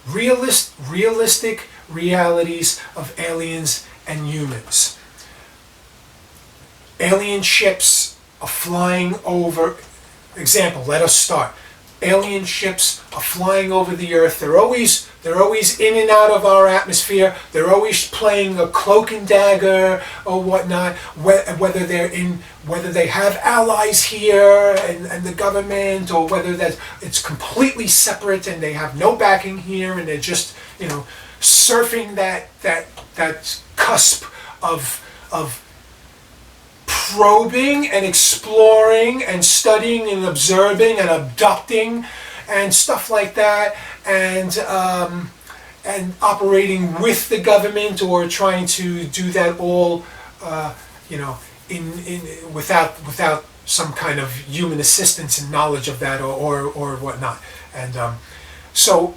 realistic realities of aliens and humans. Alien ships are flying over. Example, let us start. Alien ships are flying over the Earth. They're always in and out of our atmosphere. They're always playing a cloak and dagger or whatnot. Whether they have allies here and the government, or whether that it's completely separate and they have no backing here, and they're just surfing that cusp of probing and exploring and studying and observing and abducting and stuff like that, and operating with the government, or trying to do that all without some kind of human assistance and knowledge of that, or whatnot. And so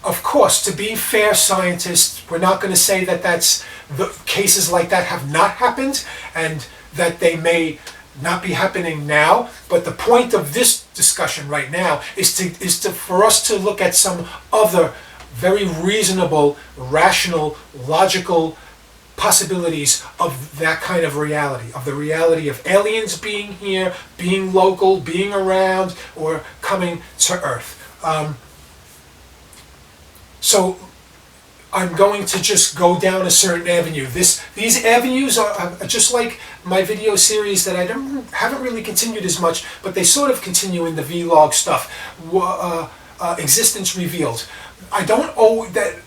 of course, to be fair scientists, we're not going to say that the cases like that have not happened and that they may not be happening now. But the point of this discussion right now is for us to look at some other very reasonable, rational, logical possibilities of that kind of reality, of the reality of aliens being here, being local, being around, or coming to Earth. So I'm going to just go down a certain avenue. These avenues are just like my video series that I haven't really continued as much, but they sort of continue in the vlog stuff. Existence Revealed. I don't owe that.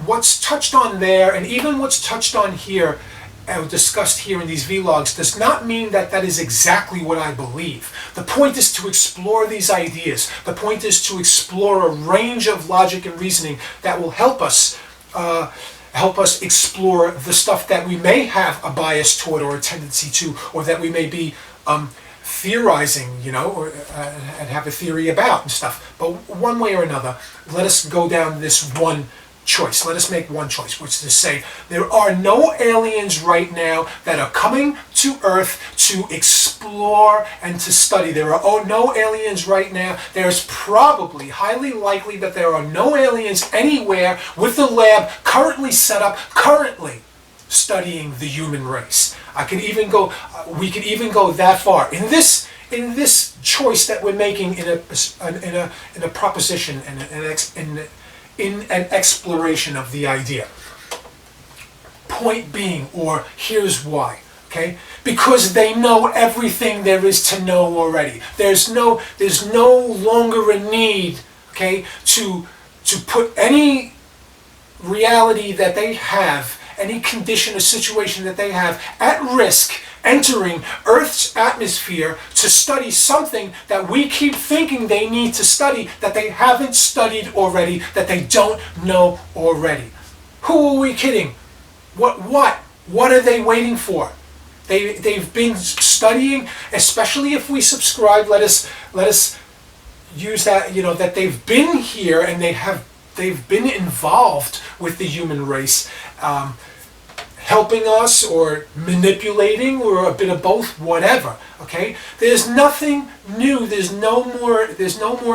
What's touched on there, and even what's touched on here, discussed here in these vlogs, does not mean that that is exactly what I believe. The point is to explore these ideas. The point is to explore a range of logic and reasoning that will help us explore the stuff that we may have a bias toward, or a tendency to, or that we may be theorizing, or and have a theory about and stuff. But one way or another, let us go down this one choice. Let us make one choice, which is to say there are no aliens right now that are coming to Earth to explore and to study. There are no aliens right now. There's probably, highly likely, that there are no aliens anywhere with the lab currently set up, currently studying the human race. We could even go that far in this choice that we're making in a proposition and in an exploration of the idea. Point being, or here's why, okay? Because they know everything there is to know already. There's no longer a need, okay, to put any reality that they have, any condition or situation that they have at risk, entering Earth's atmosphere to study something that we keep thinking they need to study, that they haven't studied already, that they don't know already. Who are we kidding? What are they waiting for? They've been studying, especially if we subscribe. Let us use that, that they've been here and they've been involved with the human race. Helping us, or manipulating, or a bit of both, whatever. Okay, there's nothing new. There's no more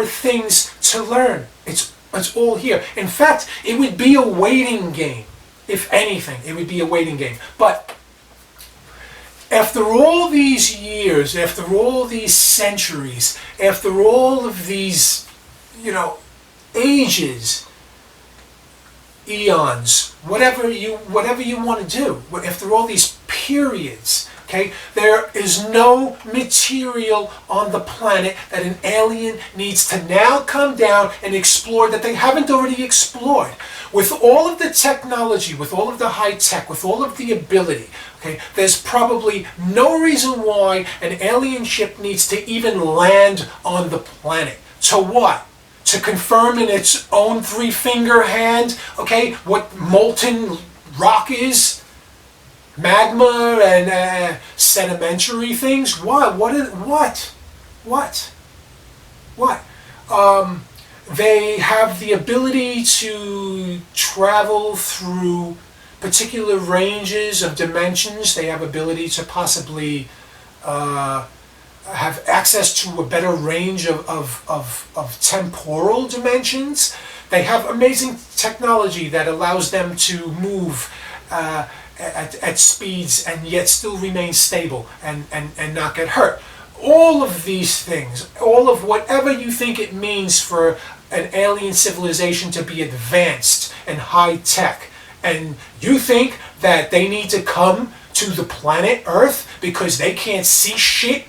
things to learn. It's all here. In fact, it would be a waiting game. If anything, it would be a waiting game. But after all these years, after all these centuries, after all of these, ages, eons, whatever you want to do, after all these periods, okay, there is no material on the planet that an alien needs to now come down and explore that they haven't already explored. With all of the technology, with all of the high tech, with all of the ability, okay, there's probably no reason why an alien ship needs to even land on the planet. To what? To confirm in its own three-finger hand, okay, what molten rock is, magma and sedimentary things. What? They have the ability to travel through particular ranges of dimensions. They have ability to possibly have access to a better range of temporal dimensions. They have amazing technology that allows them to move at speeds and yet still remain stable and not get hurt. All of these things, all of whatever you think it means for an alien civilization to be advanced and high tech, and you think that they need to come to the planet Earth because they can't see shit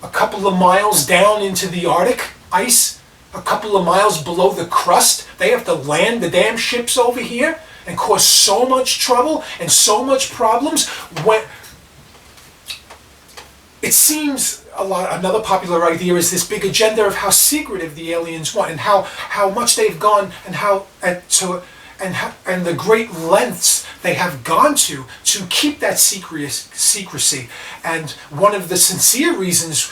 a couple of miles down into the Arctic ice, a couple of miles below the crust. They have to land the damn ships over here and cause so much trouble and so much problems. When it seems another popular idea is this big agenda of how secretive the aliens want and how much they've gone and and the great lengths they have gone to keep that secrecy. And one of the sincere reasons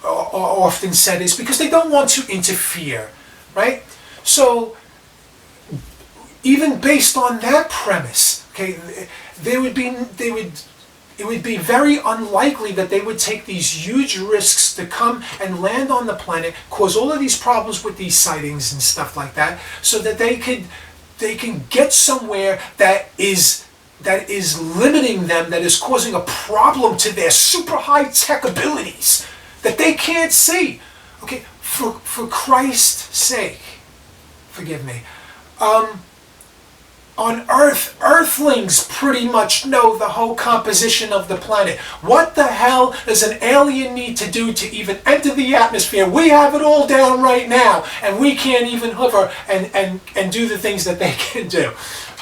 often said is because they don't want to interfere, right? So even based on that premise, okay, it would be very unlikely that they would take these huge risks to come and land on the planet, cause all of these problems with these sightings and stuff like that, so that they can get somewhere that is limiting them, that is causing a problem to their super high-tech abilities that they can't see. Okay, for Christ's sake, forgive me. On Earth, Earthlings pretty much know the whole composition of the planet. What the hell does an alien need to do to even enter the atmosphere? We have it all down right now, and we can't even hover and do the things that they can do.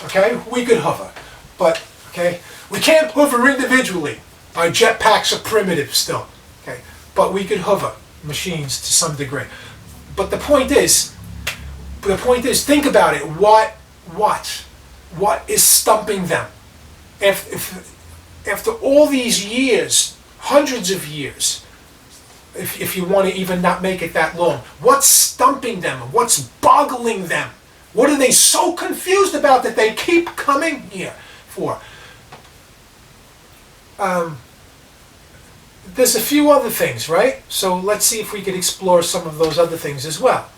Okay? We could hover, but, okay? We can't hover individually. Our jetpacks are primitive still, okay? But we could hover machines to some degree. But the point is, think about it. What is stumping them? If after all these years, hundreds of years, if you want to even not make it that long, what's stumping them? What's boggling them? What are they so confused about that they keep coming here for? There's a few other things, right? So let's see if we could explore some of those other things as well.